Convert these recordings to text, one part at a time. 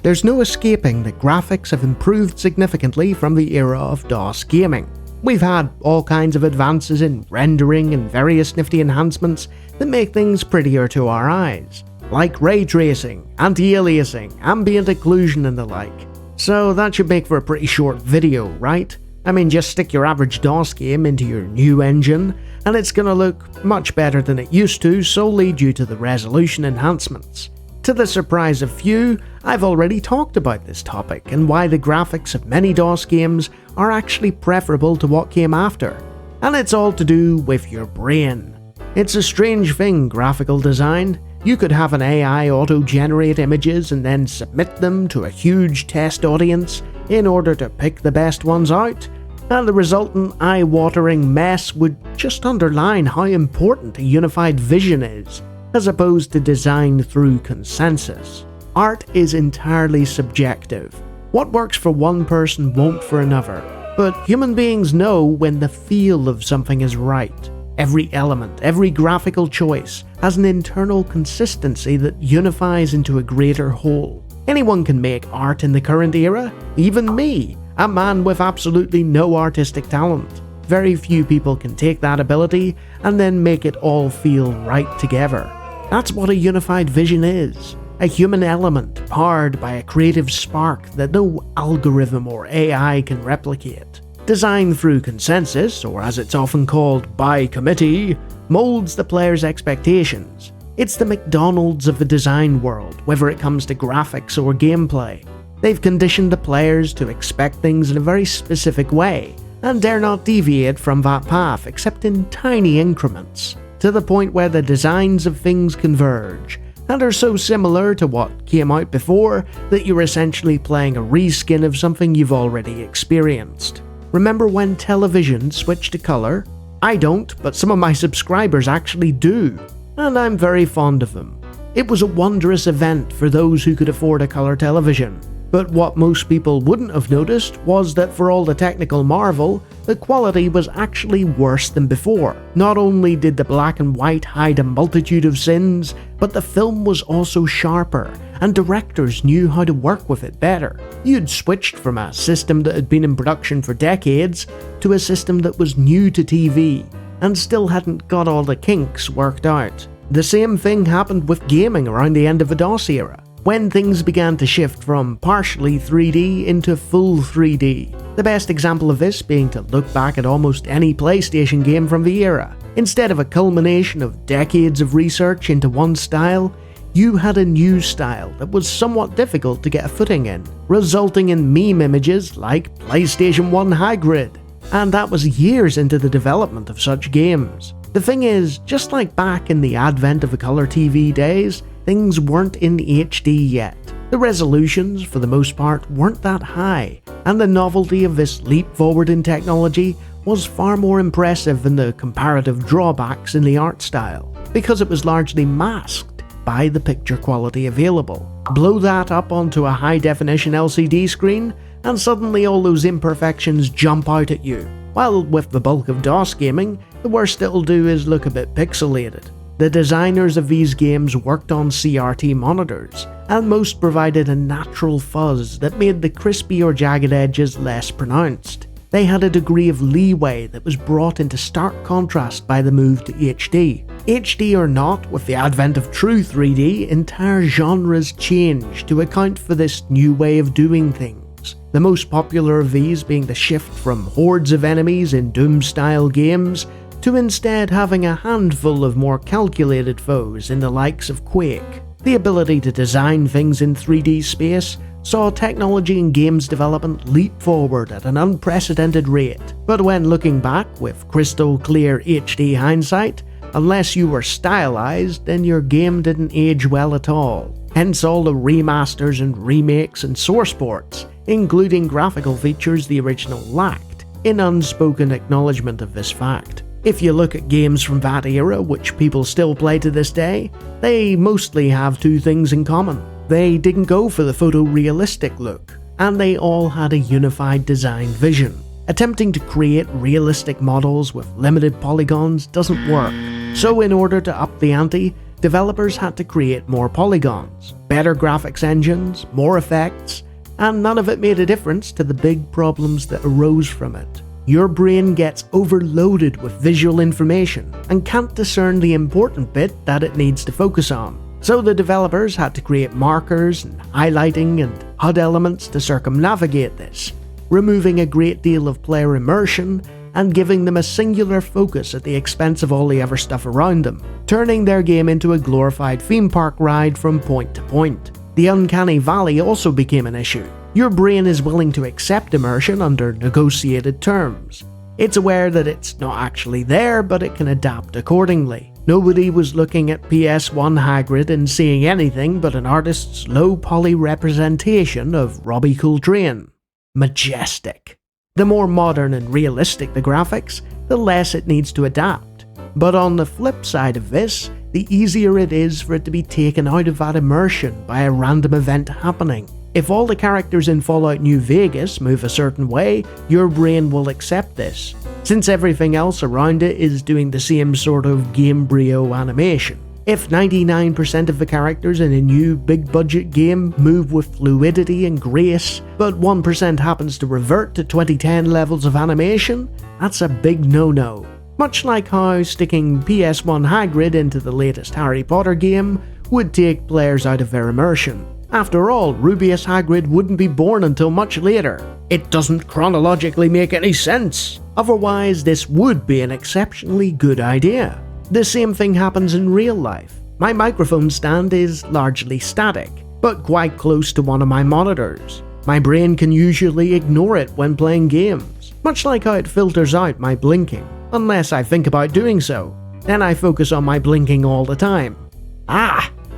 There's no escaping that graphics have improved significantly from the era of DOS gaming. We've had all kinds of advances in rendering and various nifty enhancements that make things prettier to our eyes, like ray tracing, anti-aliasing, ambient occlusion and the like. So that should make for a pretty short video, right? I mean, just stick your average DOS game into your new engine, and it's gonna look much better than it used to solely due to the resolution enhancements. To the surprise of few, I've already talked about this topic and why the graphics of many DOS games are actually preferable to what came after. And it's all to do with your brain. It's a strange thing, graphical design. You could have an AI auto-generate images and then submit them to a huge test audience in order to pick the best ones out, and the resultant eye-watering mess would just underline how important a unified vision is, as opposed to design through consensus. Art is entirely subjective. What works for one person won't for another, but human beings know when the feel of something is right. Every element, every graphical choice has an internal consistency that unifies into a greater whole. Anyone can make art in the current era, even me, a man with absolutely no artistic talent. Very few people can take that ability and then make it all feel right together. That's what a unified vision is. A human element powered by a creative spark that no algorithm or AI can replicate. Design through consensus, or as it's often called, by committee, molds the player's expectations. It's the McDonald's of the design world, whether it comes to graphics or gameplay. They've conditioned the players to expect things in a very specific way, and dare not deviate from that path except in tiny increments, to the point where the designs of things converge, and are so similar to what came out before that you're essentially playing a reskin of something you've already experienced. Remember when television switched to colour? I don't, but some of my subscribers actually do, and I'm very fond of them. It was a wondrous event for those who could afford a colour television. But what most people wouldn't have noticed was that for all the technical marvel, the quality was actually worse than before. Not only did the black and white hide a multitude of sins, but the film was also sharper, and directors knew how to work with it better. You'd switched from a system that had been in production for decades to a system that was new to TV, and still hadn't got all the kinks worked out. The same thing happened with gaming around the end of the DOS era, when things began to shift from partially 3D into full 3D. The best example of this being to look back at almost any PlayStation game from the era. Instead of a culmination of decades of research into one style, you had a new style that was somewhat difficult to get a footing in, resulting in meme images like PlayStation 1 High Grid. And that was years into the development of such games. The thing is, just like back in the advent of the colour TV days, things weren't in HD yet. The resolutions, for the most part, weren't that high, and the novelty of this leap forward in technology was far more impressive than the comparative drawbacks in the art style, because it was largely masked by the picture quality available. Blow that up onto a high-definition LCD screen, and suddenly all those imperfections jump out at you. While with the bulk of DOS gaming, the worst it'll do is look a bit pixelated. The designers of these games worked on CRT monitors, and most provided a natural fuzz that made the crispy or jagged edges less pronounced. They had a degree of leeway that was brought into stark contrast by the move to HD. HD or not, with the advent of true 3D, entire genres changed to account for this new way of doing things. The most popular of these being the shift from hordes of enemies in Doom-style games to instead having a handful of more calculated foes in the likes of Quake. The ability to design things in 3D space saw technology and games development leap forward at an unprecedented rate. But when looking back with crystal clear HD hindsight, unless you were stylized, then your game didn't age well at all. Hence all the remasters and remakes and source ports, including graphical features the original lacked, in unspoken acknowledgement of this fact. If you look at games from that era, which people still play to this day, they mostly have two things in common. They didn't go for the photorealistic look, and they all had a unified design vision. Attempting to create realistic models with limited polygons doesn't work, so in order to up the ante, developers had to create more polygons, better graphics engines, more effects, and none of it made a difference to the big problems that arose from it. Your brain gets overloaded with visual information and can't discern the important bit that it needs to focus on. So the developers had to create markers and highlighting and HUD elements to circumnavigate this, removing a great deal of player immersion and giving them a singular focus at the expense of all the other stuff around them, turning their game into a glorified theme park ride from point to point. The uncanny valley also became an issue. Your brain is willing to accept immersion under negotiated terms. It's aware that it's not actually there, but it can adapt accordingly. Nobody was looking at PS1 Hagrid and seeing anything but an artist's low-poly representation of Robbie Coltrane. Majestic. The more modern and realistic the graphics, the less it needs to adapt. But on the flip side of this, the easier it is for it to be taken out of that immersion by a random event happening. If all the characters in Fallout New Vegas move a certain way, your brain will accept this, since everything else around it is doing the same sort of Gamebryo animation. If 99% of the characters in a new big-budget game move with fluidity and grace, but 1% happens to revert to 2010 levels of animation, that's a big no-no. Much like how sticking PS1 Hagrid into the latest Harry Potter game would take players out of their immersion. After all, Rubeus Hagrid wouldn't be born until much later. It doesn't chronologically make any sense. Otherwise, this would be an exceptionally good idea. The same thing happens in real life. My microphone stand is largely static, but quite close to one of my monitors. My brain can usually ignore it when playing games, much like how it filters out my blinking, unless I think about doing so. Then I focus on my blinking all the time.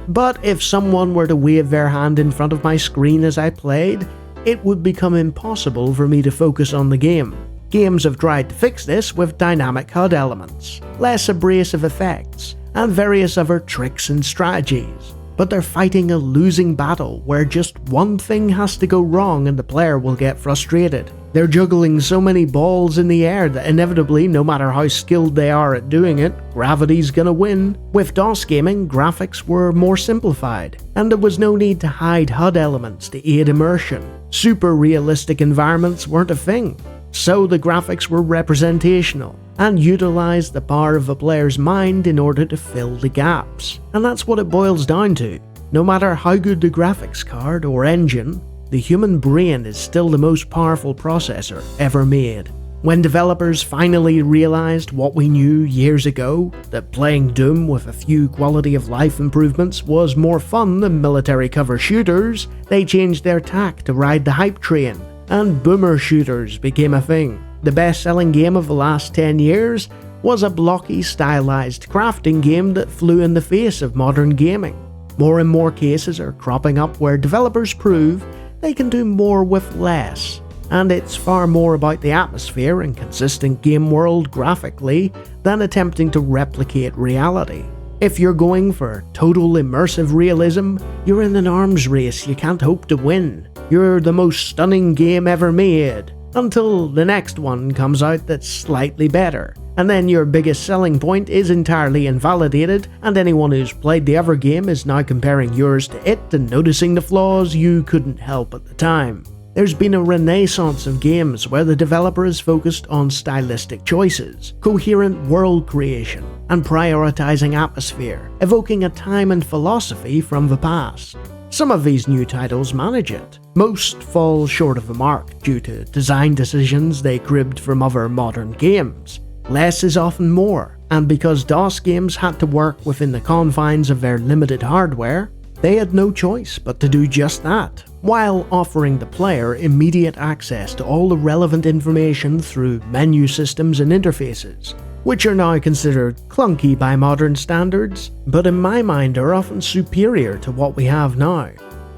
But if someone were to wave their hand in front of my screen as I played, it would become impossible for me to focus on the game. Games have tried to fix this with dynamic HUD elements, less abrasive effects, and various other tricks and strategies. But they're fighting a losing battle where just one thing has to go wrong and the player will get frustrated. They're juggling so many balls in the air that inevitably, no matter how skilled they are at doing it, gravity's gonna win. With DOS gaming, graphics were more simplified, and there was no need to hide HUD elements to aid immersion. Super realistic environments weren't a thing, so the graphics were representational and utilised the power of a player's mind in order to fill the gaps. And that's what it boils down to. No matter how good the graphics card or engine, the human brain is still the most powerful processor ever made. When developers finally realised what we knew years ago, that playing Doom with a few quality of life improvements was more fun than military cover shooters, they changed their tack to ride the hype train, and boomer shooters became a thing. The best-selling game of the last 10 years was a blocky, stylized crafting game that flew in the face of modern gaming. More and more cases are cropping up where developers prove they can do more with less, and it's far more about the atmosphere and consistent game world graphically than attempting to replicate reality. If you're going for total immersive realism, you're in an arms race you can't hope to win. You're the most stunning game ever made, until the next one comes out that's slightly better, and then your biggest selling point is entirely invalidated, and anyone who's played the other game is now comparing yours to it and noticing the flaws you couldn't help at the time. There's been a renaissance of games where the developer is focused on stylistic choices, coherent world creation, and prioritizing atmosphere, evoking a time and philosophy from the past. Some of these new titles manage it. Most fall short of the mark due to design decisions they cribbed from other modern games. Less is often more, and because DOS games had to work within the confines of their limited hardware, they had no choice but to do just that, while offering the player immediate access to all the relevant information through menu systems and interfaces, which are now considered clunky by modern standards, but in my mind are often superior to what we have now.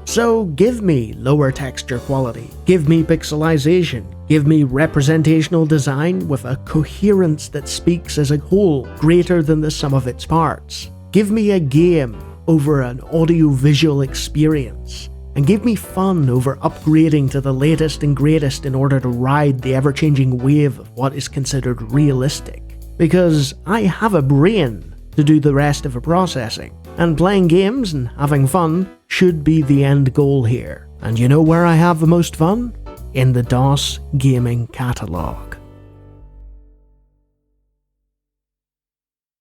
So give me lower texture quality, give me pixelization, give me representational design with a coherence that speaks as a whole greater than the sum of its parts. Give me a game over an audio-visual experience, and give me fun over upgrading to the latest and greatest in order to ride the ever-changing wave of what is considered realistic. Because I have a brain to do the rest of the processing. And playing games and having fun should be the end goal here. And you know where I have the most fun? In the DOS gaming catalog.